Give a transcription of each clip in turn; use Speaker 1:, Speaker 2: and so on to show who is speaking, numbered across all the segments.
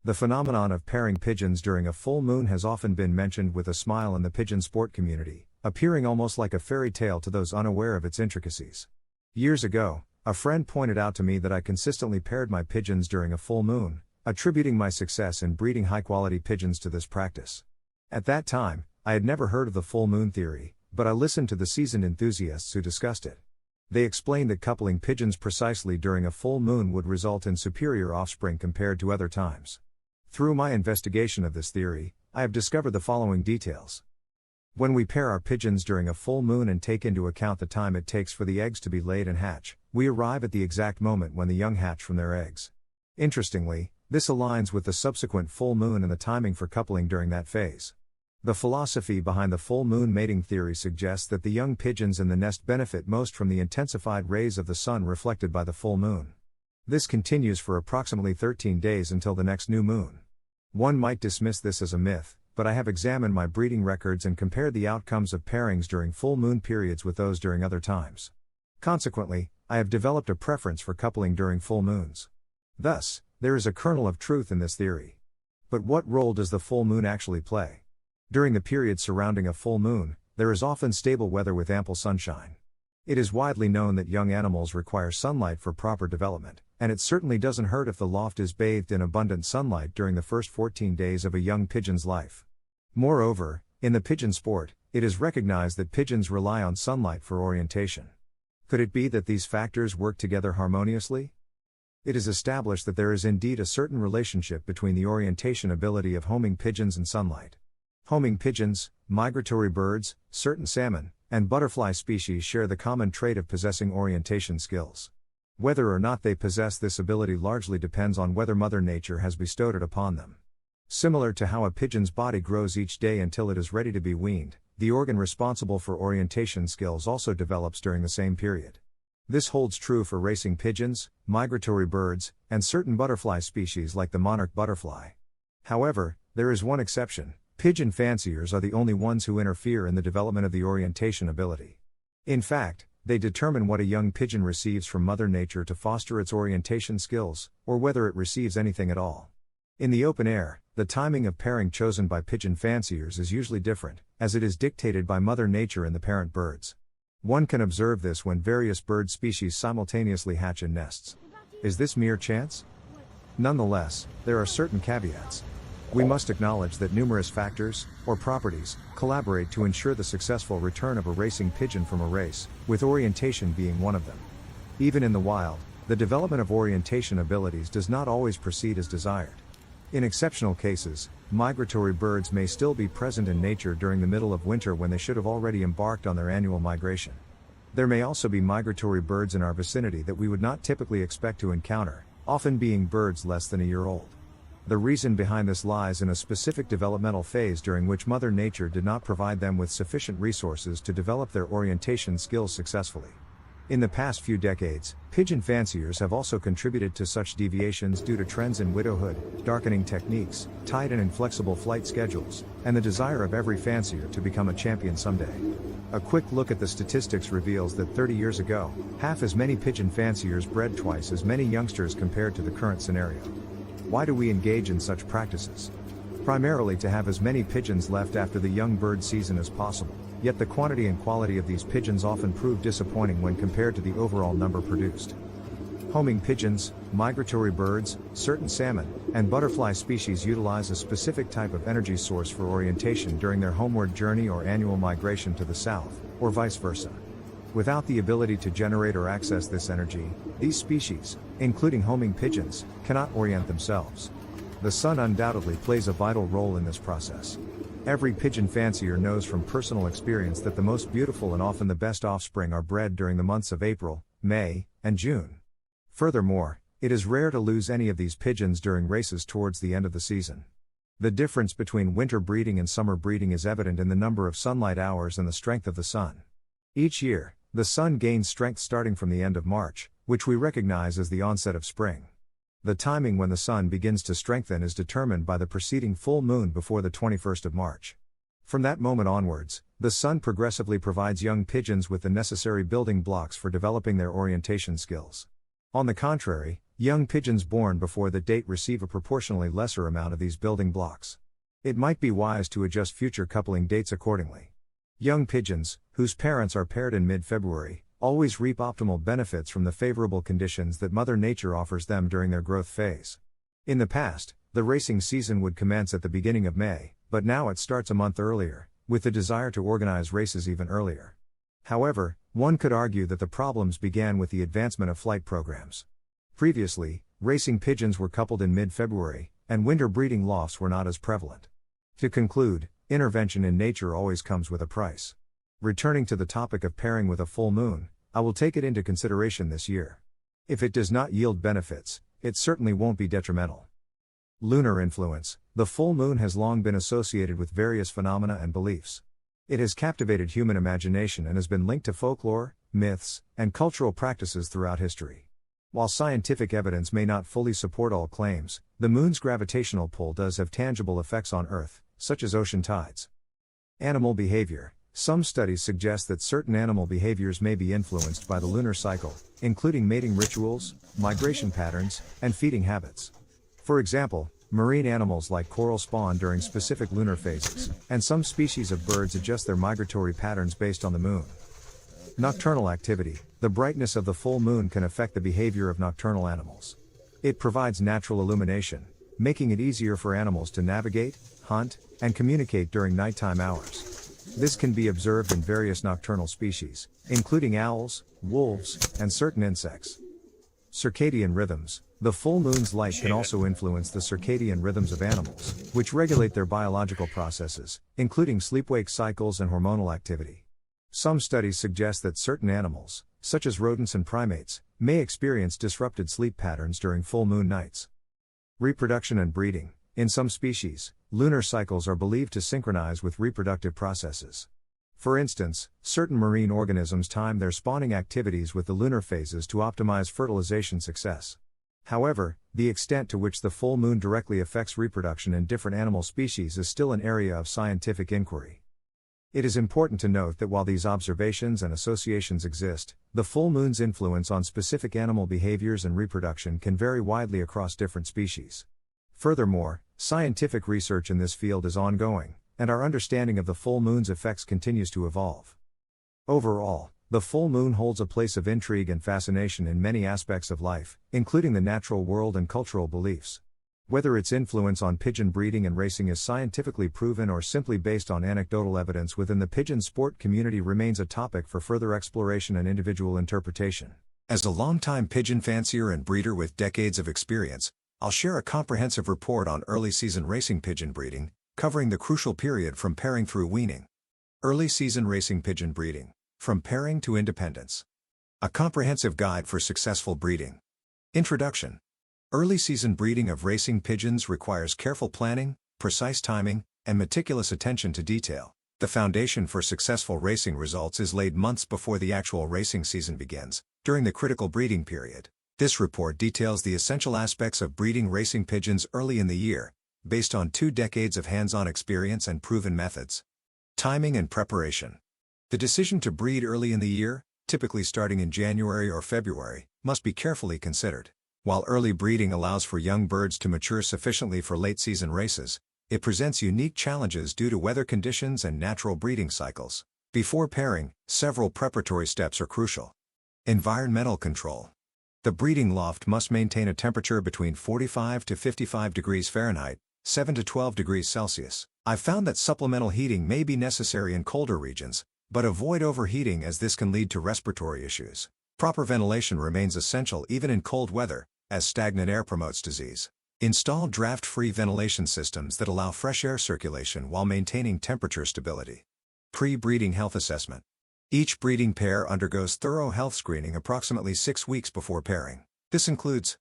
Speaker 1: The phenomenon of pairing pigeons during a full moon has often been mentioned with a smile in the pigeon sport community, appearing almost like a fairy tale to those unaware of its intricacies. Years ago, a friend pointed out to me that I consistently paired my pigeons during a full moon, attributing my success in breeding high-quality pigeons to this practice. At that time, I had never heard of the full moon theory, but I listened to the seasoned enthusiasts who discussed it. They explained that coupling pigeons precisely during a full moon would result in superior offspring compared to other times. Through my investigation of this theory, I have discovered the following details. When we pair our pigeons during a full moon and take into account the time it takes for the eggs to be laid and hatch, we arrive at the exact moment when the young hatch from their eggs. Interestingly, this aligns with the subsequent full moon and the timing for coupling during that phase. The philosophy behind the full moon mating theory suggests that the young pigeons in the nest benefit most from the intensified rays of the sun reflected by the full moon. This continues for approximately 13 days until the next new moon. One might dismiss this as a myth, but I have examined my breeding records and compared the outcomes of pairings during full moon periods with those during other times. Consequently, I have developed a preference for coupling during full moons. Thus, there is a kernel of truth in this theory. But what role does the full moon actually play? During the period surrounding a full moon, there is often stable weather with ample sunshine. It is widely known that young animals require sunlight for proper development, and it certainly doesn't hurt if the loft is bathed in abundant sunlight during the first 14 days of a young pigeon's life. Moreover, in the pigeon sport, it is recognized that pigeons rely on sunlight for orientation. Could it be that these factors work together harmoniously? It is established that there is indeed a certain relationship between the orientation ability of homing pigeons and sunlight. Homing pigeons, migratory birds, certain salmon, and butterfly species share the common trait of possessing orientation skills. Whether or not they possess this ability largely depends on whether Mother Nature has bestowed it upon them. Similar to how a pigeon's body grows each day until it is ready to be weaned, the organ responsible for orientation skills also develops during the same period. This holds true for racing pigeons, migratory birds, and certain butterfly species like the monarch butterfly. However, there is one exception. Pigeon fanciers are the only ones who interfere in the development of the orientation ability. In fact, they determine what a young pigeon receives from Mother Nature to foster its orientation skills, or whether it receives anything at all. In the open air, the timing of pairing chosen by pigeon fanciers is usually different, as it is dictated by Mother Nature and the parent birds. One can observe this when various bird species simultaneously hatch in nests. Is this mere chance? Nonetheless, there are certain caveats. We must acknowledge that numerous factors, or properties, collaborate to ensure the successful return of a racing pigeon from a race, with orientation being one of them. Even in the wild, the development of orientation abilities does not always proceed as desired. In exceptional cases, migratory birds may still be present in nature during the middle of winter when they should have already embarked on their annual migration. There may also be migratory birds in our vicinity that we would not typically expect to encounter, often being birds less than a year old. The reason behind this lies in a specific developmental phase during which Mother Nature did not provide them with sufficient resources to develop their orientation skills successfully. In the past few decades, pigeon fanciers have also contributed to such deviations due to trends in widowhood, darkening techniques, tight and inflexible flight schedules, and the desire of every fancier to become a champion someday. A quick look at the statistics reveals that 30 years ago, half as many pigeon fanciers bred twice as many youngsters compared to the current scenario. Why do we engage in such practices? Primarily to have as many pigeons left after the young bird season as possible, yet the quantity and quality of these pigeons often prove disappointing when compared to the overall number produced. Homing pigeons, migratory birds, certain salmon, and butterfly species utilize a specific type of energy source for orientation during their homeward journey or annual migration to the south, or vice versa. Without the ability to generate or access this energy, these species, including homing pigeons, cannot orient themselves. The sun undoubtedly plays a vital role in this process. Every pigeon fancier knows from personal experience that the most beautiful and often the best offspring are bred during the months of April, May, and June. Furthermore, it is rare to lose any of these pigeons during races towards the end of the season. The difference between winter breeding and summer breeding is evident in the number of sunlight hours and the strength of the sun. Each year, the sun gains strength starting from the end of March, which we recognize as the onset of spring. The timing when the sun begins to strengthen is determined by the preceding full moon before the 21st of March. From that moment onwards, the sun progressively provides young pigeons with the necessary building blocks for developing their orientation skills. On the contrary, Young pigeons born before the date receive a proportionally lesser amount of these building blocks. It might be wise to adjust future coupling dates accordingly. Young pigeons, whose parents are paired in mid-February, always reap optimal benefits from the favorable conditions that Mother Nature offers them during their growth phase. In the past, the racing season would commence at the beginning of May, but now it starts a month earlier, with the desire to organize races even earlier. However, one could argue that the problems began with the advancement of flight programs. Previously, racing pigeons were coupled in mid-February, and winter breeding lofts were not as prevalent. To conclude, intervention in nature always comes with a price. Returning to the topic of pairing with a full moon, I will take it into consideration this year. If it does not yield benefits, it certainly won't be detrimental. Lunar influence. The full moon has long been associated with various phenomena and beliefs. It has captivated human imagination and has been linked to folklore, myths, and cultural practices throughout history. While scientific evidence may not fully support all claims, the moon's gravitational pull does have tangible effects on Earth, such as ocean tides. Animal behavior. Some studies suggest that certain animal behaviors may be influenced by the lunar cycle, including mating rituals, migration patterns, and feeding habits. For example, marine animals like coral spawn during specific lunar phases, and some species of birds adjust their migratory patterns based on the moon. Nocturnal activity. The brightness of the full moon can affect the behavior of nocturnal animals. It provides natural illumination, making it easier for animals to navigate, hunt, and communicate during nighttime hours. This can be observed in various nocturnal species, including owls, wolves, and certain insects. Circadian rhythms. The full moon's light can also influence the circadian rhythms of animals, which regulate their biological processes, including sleep-wake cycles and hormonal activity. Some studies suggest that certain animals, such as rodents and primates, may experience disrupted sleep patterns during full moon nights. Reproduction and breeding. In some species, lunar cycles are believed to synchronize with reproductive processes. For instance, certain marine organisms time their spawning activities with the lunar phases to optimize fertilization success. However, the extent to which the full moon directly affects reproduction in different animal species is still an area of scientific inquiry. It is important to note that while these observations and associations exist, the full moon's influence on specific animal behaviors and reproduction can vary widely across different species. Furthermore, scientific research in this field is ongoing, and our understanding of the full moon's effects continues to evolve. Overall, the full moon holds a place of intrigue and fascination in many aspects of life, including the natural world and cultural beliefs. Whether its influence on pigeon breeding and racing is scientifically proven or simply based on anecdotal evidence within the pigeon sport community remains a topic for further exploration and individual interpretation. As a longtime pigeon fancier and breeder with decades of experience, I'll share a comprehensive report on early season racing pigeon breeding, covering the crucial period from pairing through weaning. Early season racing pigeon breeding, from pairing to independence. A comprehensive guide for successful breeding. Introduction. Early season breeding of racing pigeons requires careful planning, precise timing, and meticulous attention to detail. The foundation for successful racing results is laid months before the actual racing season begins, during the critical breeding period. This report details the essential aspects of breeding racing pigeons early in the year, based on 2 decades of hands-on experience and proven methods. Timing and preparation. The decision to breed early in the year, typically starting in January or February, must be carefully considered. While early breeding allows for young birds to mature sufficiently for late-season races, it presents unique challenges due to weather conditions and natural breeding cycles. Before pairing, several preparatory steps are crucial. Environmental control. The breeding loft must maintain a temperature between 45 to 55 degrees Fahrenheit, 7 to 12 degrees Celsius. I've found that supplemental heating may be necessary in colder regions, but avoid overheating as this can lead to respiratory issues. Proper ventilation remains essential even in cold weather, as stagnant air promotes disease. Install draft-free ventilation systems that allow fresh air circulation while maintaining temperature stability. Pre-breeding health assessment. Each breeding pair undergoes thorough health screening approximately 6 weeks before pairing. This includes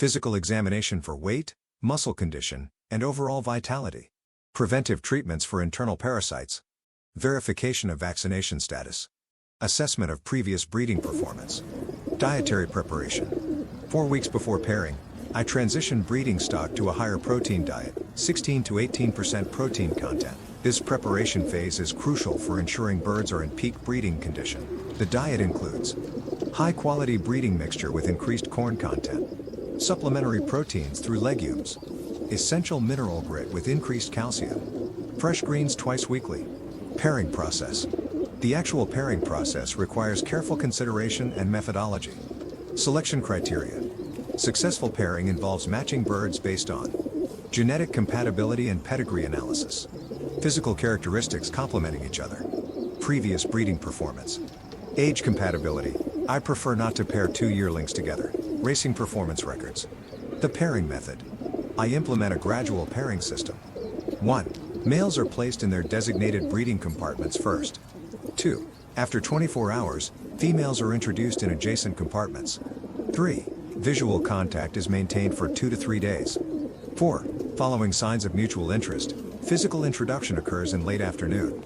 Speaker 1: physical examination for weight, muscle condition, and overall vitality. Preventive treatments for internal parasites. Verification of vaccination status. Assessment of previous breeding performance. Dietary preparation. 4 weeks before pairing, I transition breeding stock to a higher protein diet, 16 to 18% protein content. This preparation phase is crucial for ensuring birds are in peak breeding condition. The diet includes high-quality breeding mixture with increased corn content, Supplementary proteins through legumes. Essential mineral grit with increased calcium. Fresh greens twice weekly. Pairing process. The actual pairing process requires careful consideration and methodology. Selection criteria. Successful pairing involves matching birds based on genetic compatibility and pedigree analysis. Physical characteristics complementing each other. Previous breeding performance. Age compatibility. I prefer not to pair two yearlings together. Racing performance records. The pairing method. I implement a gradual pairing system. 1. Males are placed in their designated breeding compartments first. 2. After 24 hours, females are introduced in adjacent compartments. 3. Visual contact is maintained for 2 to 3 days. 4. Following signs of mutual interest, physical introduction occurs in late afternoon.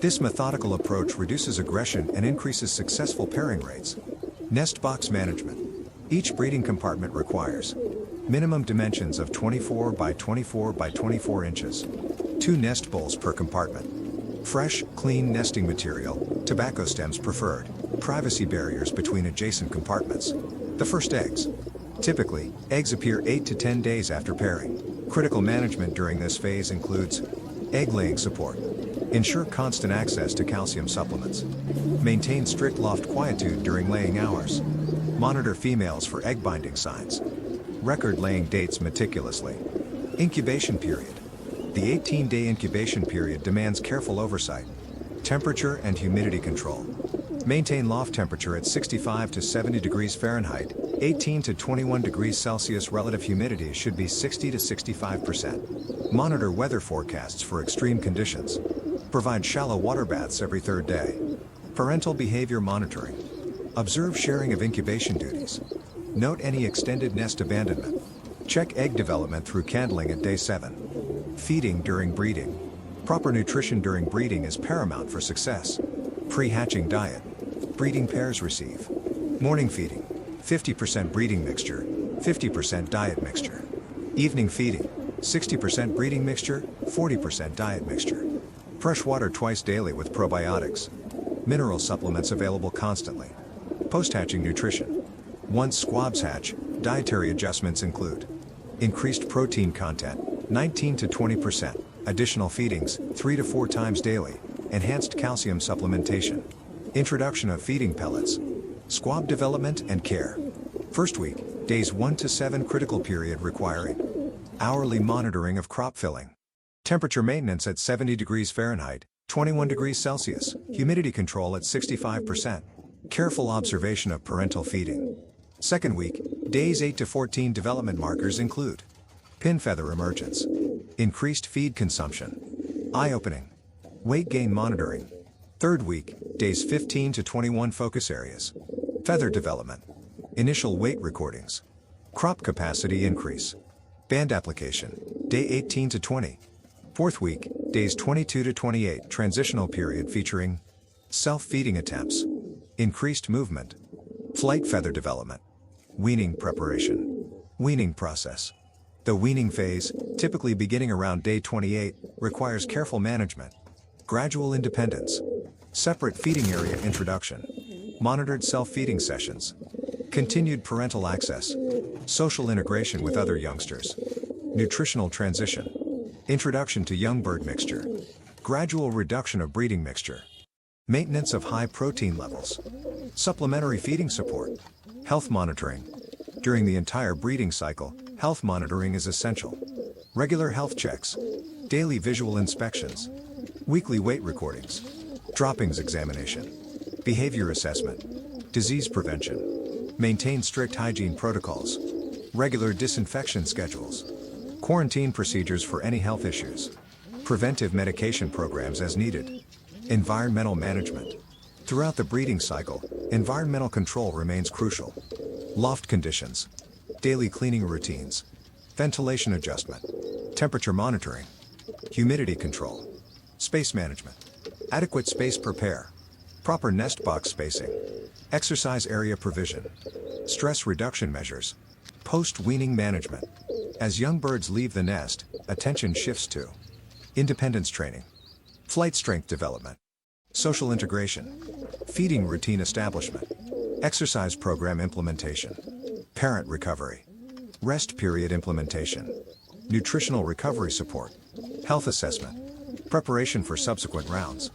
Speaker 1: This methodical approach reduces aggression and increases successful pairing rates. Nest box management. Each breeding compartment requires minimum dimensions of 24 by 24 by 24 inches. 2 nest bowls per compartment. Fresh, clean nesting material, tobacco stems preferred. Privacy barriers between adjacent compartments. The first eggs. Typically, eggs appear 8 to 10 days after pairing. Critical management during this phase includes egg-laying support. Ensure constant access to calcium supplements. Maintain strict loft quietude during laying hours. Monitor females for egg binding signs. Record laying dates meticulously. Incubation period. The 18-day incubation period demands careful oversight. Temperature and humidity control. Maintain loft temperature at 65 to 70 degrees Fahrenheit, 18 to 21 degrees Celsius. Relative humidity should be 60 to 65%. Monitor weather forecasts for extreme conditions. Provide shallow water baths every third day. Parental behavior monitoring. Observe sharing of incubation duties. Note any extended nest abandonment. Check egg development through candling at day 7. Feeding during breeding. Proper nutrition during breeding is paramount for success. Pre-hatching diet. Breeding pairs receive morning feeding, 50% breeding mixture, 50% diet mixture. Evening feeding, 60% breeding mixture, 40% diet mixture. Fresh water twice daily with probiotics. Mineral supplements available constantly. Post-hatching nutrition. Once squabs hatch, dietary adjustments include increased protein content, 19 to 20%, additional feedings, 3 to 4 times daily, enhanced calcium supplementation. Introduction of feeding pellets. Squab development and care. First week, days 1 to 7. Critical period requiring hourly monitoring of crop filling. Temperature maintenance at 70 degrees Fahrenheit, 21 degrees Celsius. Humidity control at 65%. Careful observation of parental feeding. Second week, days 8 to 14. Development markers include pin feather emergence, increased feed consumption, eye-opening, weight gain monitoring. Third week, days 15 to 21. Focus areas. Feather development. Initial weight recordings. Crop capacity increase. Band application. Day 18 to 20. Fourth week, days 22 to 28. Transitional period featuring self-feeding attempts. Increased movement. Flight feather development. Weaning preparation. Weaning process. The weaning phase, typically beginning around day 28, requires careful management. Gradual independence. Separate feeding area introduction. Monitored self-feeding sessions. Continued parental access. Social integration with other youngsters. Nutritional transition. Introduction to young bird mixture. Gradual reduction of breeding mixture. Maintenance of high protein levels. Supplementary feeding support. Health monitoring. During the entire breeding cycle, health monitoring is essential. Regular health checks. Daily visual inspections. Weekly weight recordings. Droppings examination. Behavior assessment. Disease prevention. Maintain strict hygiene protocols. Regular disinfection schedules. Quarantine procedures for any health issues. Preventive medication programs as needed. Environmental management. Throughout the breeding cycle, environmental control remains crucial. Loft conditions. Daily cleaning routines. Ventilation adjustment. Temperature monitoring. Humidity control. Space management. Adequate space per pair. Proper nest box spacing. Exercise area provision. Stress reduction measures. Post-weaning management. As young birds leave the nest, attention shifts to independence training. Flight strength development. Social integration. Feeding routine establishment. Exercise program implementation. Parent recovery. Rest period implementation. Nutritional recovery support. Health assessment. Preparation for subsequent rounds.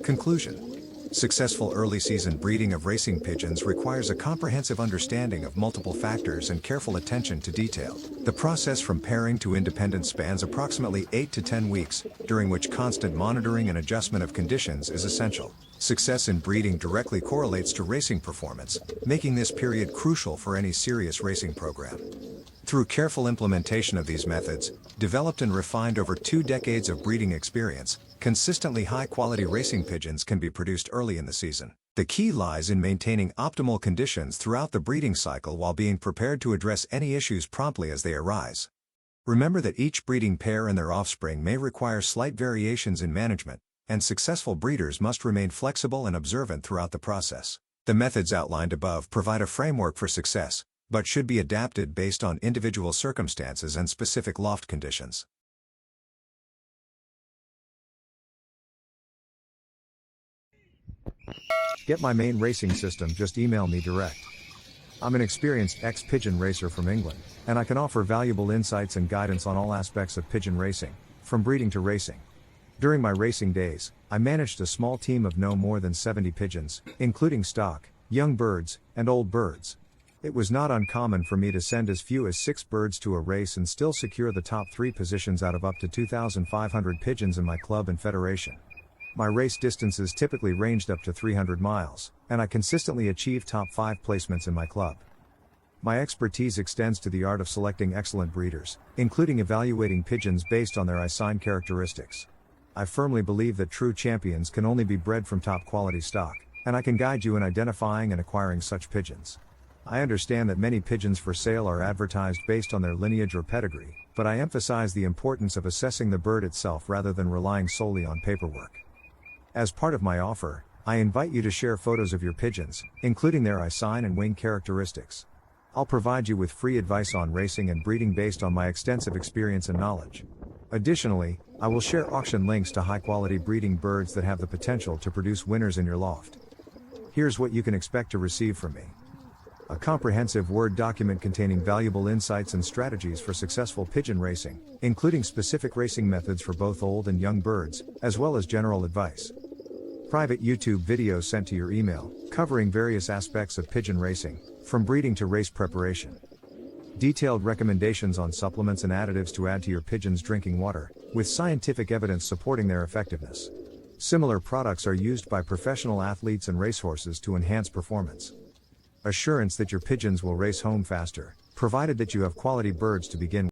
Speaker 1: Conclusion. Successful early season breeding of racing pigeons requires a comprehensive understanding of multiple factors and careful attention to detail. The process from pairing to independence spans approximately 8 to 10 weeks, during which constant monitoring and adjustment of conditions is essential. Success in breeding directly correlates to racing performance, making this period crucial for any serious racing program. Through careful implementation of these methods, developed and refined over 2 decades of breeding experience, consistently high-quality racing pigeons can be produced early in the season. The key lies in maintaining optimal conditions throughout the breeding cycle while being prepared to address any issues promptly as they arise. Remember that each breeding pair and their offspring may require slight variations in management, and successful breeders must remain flexible and observant throughout the process. The methods outlined above provide a framework for success, but should be adapted based on individual circumstances and specific loft conditions. Get my main racing system, just email me direct. I'm an experienced ex-pigeon racer from England, and I can offer valuable insights and guidance on all aspects of pigeon racing, from breeding to racing. During my racing days, I managed a small team of no more than 70 pigeons, including stock, young birds, and old birds. It was not uncommon for me to send as few as 6 birds to a race and still secure the top 3 positions out of up to 2,500 pigeons in my club and federation. My race distances typically ranged up to 300 miles, and I consistently achieved top 5 placements in my club. My expertise extends to the art of selecting excellent breeders, including evaluating pigeons based on their eye-sign characteristics. I firmly believe that true champions can only be bred from top-quality stock, and I can guide you in identifying and acquiring such pigeons. I understand that many pigeons for sale are advertised based on their lineage or pedigree, but I emphasize the importance of assessing the bird itself rather than relying solely on paperwork. As part of my offer, I invite you to share photos of your pigeons, including their eye-sign and wing characteristics. I'll provide you with free advice on racing and breeding based on my extensive experience and knowledge. Additionally, I will share auction links to high-quality breeding birds that have the potential to produce winners in your loft. Here's what you can expect to receive from me. A comprehensive Word document containing valuable insights and strategies for successful pigeon racing, including specific racing methods for both old and young birds, as well as general advice. Private YouTube videos sent to your email, covering various aspects of pigeon racing, from breeding to race preparation. Detailed recommendations on supplements and additives to add to your pigeons' drinking water, with scientific evidence supporting their effectiveness. Similar products are used by professional athletes and racehorses to enhance performance. Assurance that your pigeons will race home faster, provided that you have quality birds to begin with.